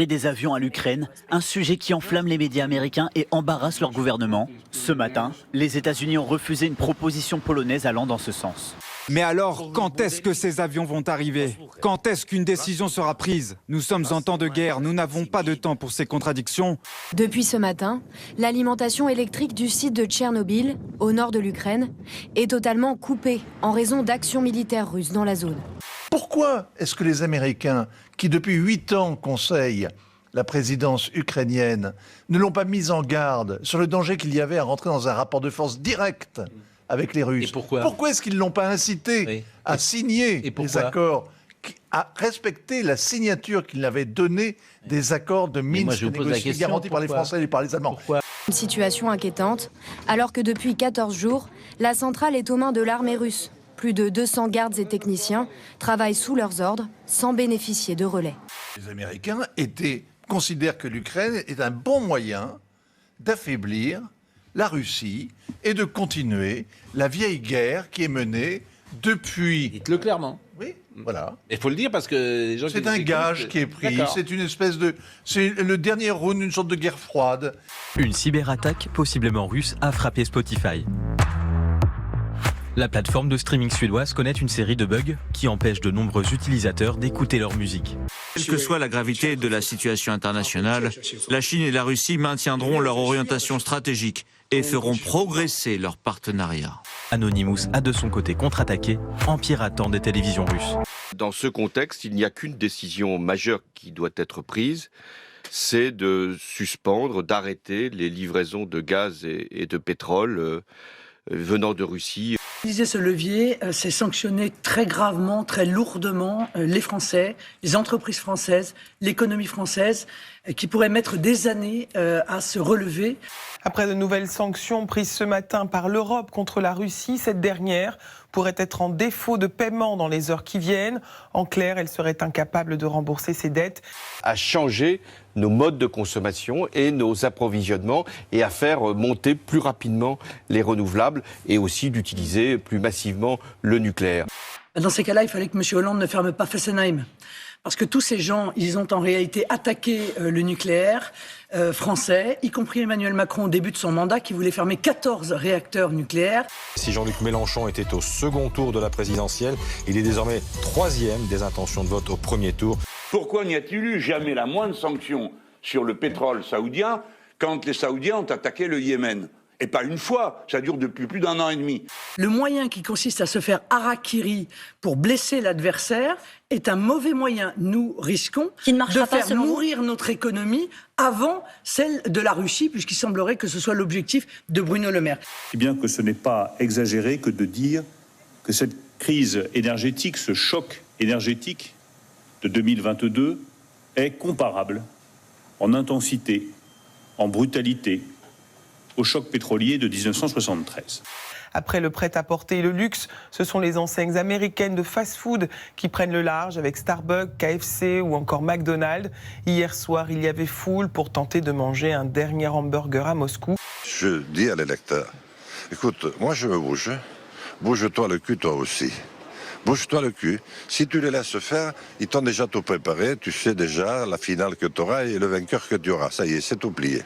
livrer des avions à l'Ukraine, un sujet qui enflamme les médias américains et embarrasse leur gouvernement. Ce matin, les États-Unis ont refusé une proposition polonaise allant dans ce sens. Mais alors, quand est-ce que ces avions vont arriver? Quand est-ce qu'une décision sera prise? Nous sommes en temps de guerre, nous n'avons pas de temps pour ces contradictions. Depuis ce matin, l'alimentation électrique du site de Tchernobyl, au nord de l'Ukraine, est totalement coupée en raison d'actions militaires russes dans la zone. Pourquoi est-ce que les Américains, qui depuis 8 ans conseillent la présidence ukrainienne, ne l'ont pas mise en garde sur le danger qu'il y avait à rentrer dans un rapport de force direct avec les Russes? Et pourquoi est-ce qu'ils ne l'ont pas incité à signer les accords, à respecter la signature qu'ils avaient donnée des accords de Minsk négociés, garantis par les Français et par les Allemands? Une situation inquiétante, alors que depuis 14 jours, la centrale est aux mains de l'armée russe. Plus de 200 gardes et techniciens travaillent sous leurs ordres, sans bénéficier de relais. Les Américains considèrent que l'Ukraine est un bon moyen d'affaiblir la Russie et de continuer la vieille guerre qui est menée depuis... Dites-le clairement. Oui, voilà. Il faut le dire parce que les gens... C'est un gage qui est pris, c'est une espèce de... C'est le dernier round d'une sorte de guerre froide. Une cyberattaque, possiblement russe, a frappé Spotify. La plateforme de streaming suédoise connaît une série de bugs qui empêchent de nombreux utilisateurs d'écouter leur musique. Quelle que soit la gravité de la situation internationale, la Chine et la Russie maintiendront leur orientation stratégique et feront progresser leur partenariat. Anonymous a de son côté contre-attaqué en piratant des télévisions russes. Dans ce contexte, il n'y a qu'une décision majeure qui doit être prise, c'est de suspendre, d'arrêter les livraisons de gaz et de pétrole venant de Russie. Utiliser ce levier, c'est sanctionner très gravement, très lourdement les Français, les entreprises françaises, l'économie française, qui pourraient mettre des années à se relever. Après de nouvelles sanctions prises ce matin par l'Europe contre la Russie, cette dernière pourrait être en défaut de paiement dans les heures qui viennent. En clair, elle serait incapable de rembourser ses dettes. À changer nos modes de consommation et nos approvisionnements et à faire monter plus rapidement les renouvelables et aussi d'utiliser plus massivement le nucléaire. Dans ces cas-là, il fallait que M. Hollande ne ferme pas Fessenheim. Parce que tous ces gens, ils ont en réalité attaqué le nucléaire français, y compris Emmanuel Macron au début de son mandat, qui voulait fermer 14 réacteurs nucléaires. Si Jean-Luc Mélenchon était au second tour de la présidentielle, il est désormais 3e des intentions de vote au premier tour. Pourquoi n'y a-t-il eu jamais la moindre sanction sur le pétrole saoudien quand les Saoudiens ont attaqué le Yémen? Et pas une fois, ça dure depuis plus d'1 an et demi. Le moyen qui consiste à se faire harakiri pour blesser l'adversaire est un mauvais moyen. Nous risquons de faire mourir notre économie avant celle de la Russie, puisqu'il semblerait que ce soit l'objectif de Bruno Le Maire. Et bien que ce n'est pas exagéré que de dire que cette crise énergétique, ce choc énergétique de 2022 est comparable en intensité, en brutalité, au choc pétrolier de 1973. Après le prêt-à-porter et le luxe, ce sont les enseignes américaines de fast-food qui prennent le large avec Starbucks, KFC ou encore McDonald's. Hier soir, il y avait foule pour tenter de manger un dernier hamburger à Moscou. Je dis à l'électeur, écoute, moi je me bouge, bouge-toi le cul toi aussi. Bouge-toi le cul. Si tu les laisses faire, ils t'ont déjà tout préparé. Tu sais déjà la finale que tu auras et le vainqueur que tu auras. Ça y est, c'est tout plié.